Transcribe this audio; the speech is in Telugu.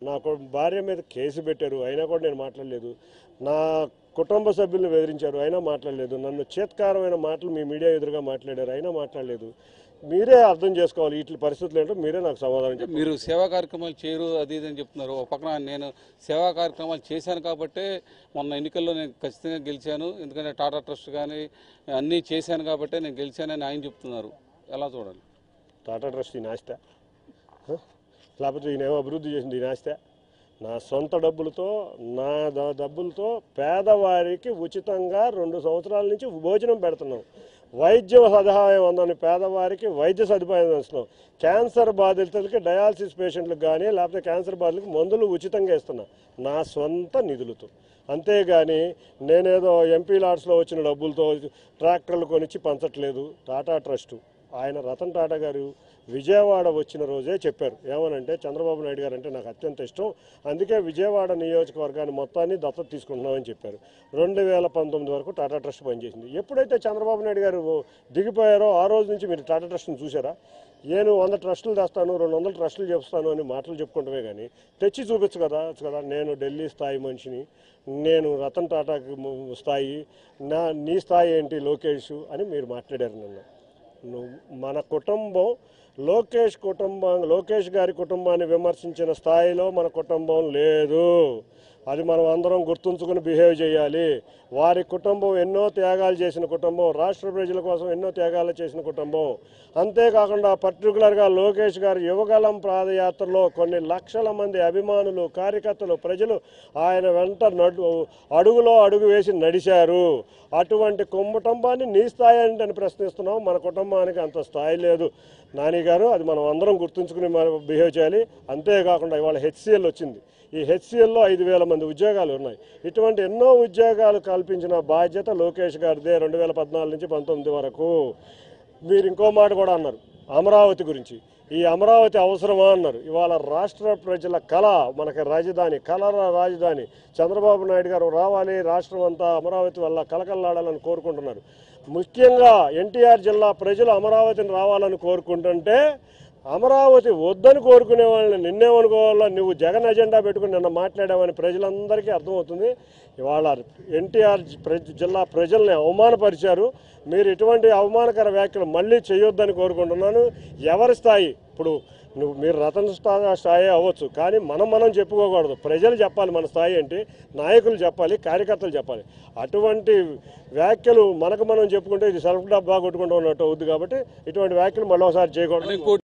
నాకు భార్య మీద కేసు పెట్టారు, అయినా కూడా నేను మాట్లాడలేదు. నా కుటుంబ సభ్యులను బెదిరించారు, అయినా మాట్లాడలేదు. నన్ను చేత్కారమైన మాటలు మీ మీడియా ఎదురుగా మాట్లాడారు, అయినా మాట్లాడలేదు. మీరే అర్థం చేసుకోవాలి వీటి పరిస్థితులు ఏంటో, మీరే నాకు సమాధానం చెప్పండి. మీరు సేవా కార్యక్రమాలు చేయరు అది ఇది అని చెప్తున్నారు. ఒక పక్కన నేను సేవా కార్యక్రమాలు చేశాను కాబట్టి మొన్న ఎన్నికల్లో నేను ఖచ్చితంగా గెలిచాను. ఎందుకంటే టాటా ట్రస్ట్ కానీ అన్నీ చేశాను కాబట్టి నేను గెలిచానని ఆయన చెప్తున్నారు. ఎలా చూడాలి? టాటా ట్రస్ట్ ఈయన ఆస్తి, లేకపోతే ఈయనేమో అభివృద్ధి చేసింది ఈయన ఆస్తి? నా సొంత డబ్బులతో, నా డబ్బులతో పేదవారికి ఉచితంగా 2 సంవత్సరాల నుంచి భోజనం పెడుతున్నాం. వైద్య సహాయం అందని పేదవారికి వైద్య సదుపాయం ఇస్తున్నాం. క్యాన్సర్ బాధితులకి, డయాలసిస్ పేషెంట్లకు కానీ లేకపోతే క్యాన్సర్ బాధితులకు మందులు ఉచితంగా ఇస్తున్నా నా సొంత నిధులతో. అంతేగాని నేనేదో ఎంపీ లాడ్స్లో వచ్చిన డబ్బులతో ట్రాక్టర్లు కొనిచ్చి పంచట్లేదు. టాటా ట్రస్టు ఆయన రతన్ టాటా గారు విజయవాడ వచ్చిన రోజే చెప్పారు. ఏమనంటే, చంద్రబాబు నాయుడు గారు అంటే నాకు అత్యంత ఇష్టం, అందుకే విజయవాడ నియోజకవర్గాన్ని మొత్తాన్ని దత్తత తీసుకుంటున్నామని చెప్పారు. 2019 వరకు టాటా ట్రస్ట్ పనిచేసింది. ఎప్పుడైతే చంద్రబాబు నాయుడు గారు దిగిపోయారో ఆ రోజు నుంచి మీరు టాటా ట్రస్ట్ని చూసారా? నేను 100 ట్రస్టులు తెస్తాను, 200 ట్రస్టులు చెప్తాను అని మాటలు చెప్పుకుంటమే కానీ తెచ్చి చూపించు కదా. నేను ఢిల్లీ స్థాయి మనిషిని, నేను రతన్ టాటా స్థాయి, నీ స్థాయి ఏంటి లోకేష్ అని మీరు మాట్లాడారు. మన కుటుంబం లోకేష్ గారి కుటుంబాన్ని విమర్శించిన స్థాయిలో మన కుటుంబం లేదు. అది మనం అందరం గుర్తుంచుకుని బిహేవ్ చేయాలి. వారి కుటుంబం ఎన్నో త్యాగాలు చేసిన కుటుంబం, రాష్ట్ర ప్రజల కోసం ఎన్నో త్యాగాలు చేసిన కుటుంబం. అంతేకాకుండా పర్టికులర్గా లోకేష్ గారి యువగలం పాదయాత్రలో కొన్ని లక్షల మంది అభిమానులు, కార్యకర్తలు, ప్రజలు ఆయన వెంట అడుగులో అడుగు వేసి నడిచారు. అటువంటి కుటుంబాన్ని నీ స్థాయి ఏంటని ప్రశ్నిస్తున్నాం. మన కుటుంబానికి అంత స్థాయి లేదు నాని గారు, అది మనం అందరం గుర్తుంచుకుని బిహేవ్ చేయాలి. అంతేకాకుండా ఇవాళ HCL వచ్చింది. ఈ HCLలో 5,000 మంది ఉద్యోగాలు ఉన్నాయి. ఇటువంటి ఎన్నో ఉద్యోగాలు కల్పించిన బాధ్యత లోకేష్ గారిదే 2014 నుంచి 19 వరకు. మీరు ఇంకో మాట కూడా అన్నారు అమరావతి గురించి. ఈ అమరావతి అవసరమా అన్నారు. ఇవాళ రాష్ట్ర ప్రజల కళ, మనకి రాజధాని, కలల రాజధాని చంద్రబాబు నాయుడు గారు రావాలి, రాష్ట్రం అంతా అమరావతి వల్ల కలకల్లాడాలని కోరుకుంటున్నారు. ముఖ్యంగా ఎన్టీఆర్ జిల్లా ప్రజలు అమరావతిని రావాలని కోరుకుంటుంటే, అమరావతి వద్దని కోరుకునే వాళ్ళని నిన్నేమనుకోవాలో, నువ్వు జగన్ ఎజెండా పెట్టుకుని నిన్న మాట్లాడావని ప్రజలందరికీ అర్థమవుతుంది. ఇవాళ ఎన్టీఆర్ జిల్లా ప్రజల్ని అవమానపరిచారు. మీరు ఇటువంటి అవమానకర వ్యాఖ్యలు మళ్ళీ చేయొద్దని కోరుకుంటున్నాను. ఎవరి స్థాయి ఇప్పుడు మీరు రతన్ స్థాయి అవ్వచ్చు, కానీ మనం చెప్పుకోకూడదు. ప్రజలు చెప్పాలి మన స్థాయి ఏంటి, నాయకులు చెప్పాలి, కార్యకర్తలు చెప్పాలి. అటువంటి వ్యాఖ్యలు మనకు మనం చెప్పుకుంటే ఇది సెల్ఫ్ డబ్బా కొట్టుకుంటూ ఉన్నట్టు అవుద్ది. కాబట్టి ఇటువంటి వ్యాఖ్యలు మళ్ళీ ఒకసారి చేయకూడదు.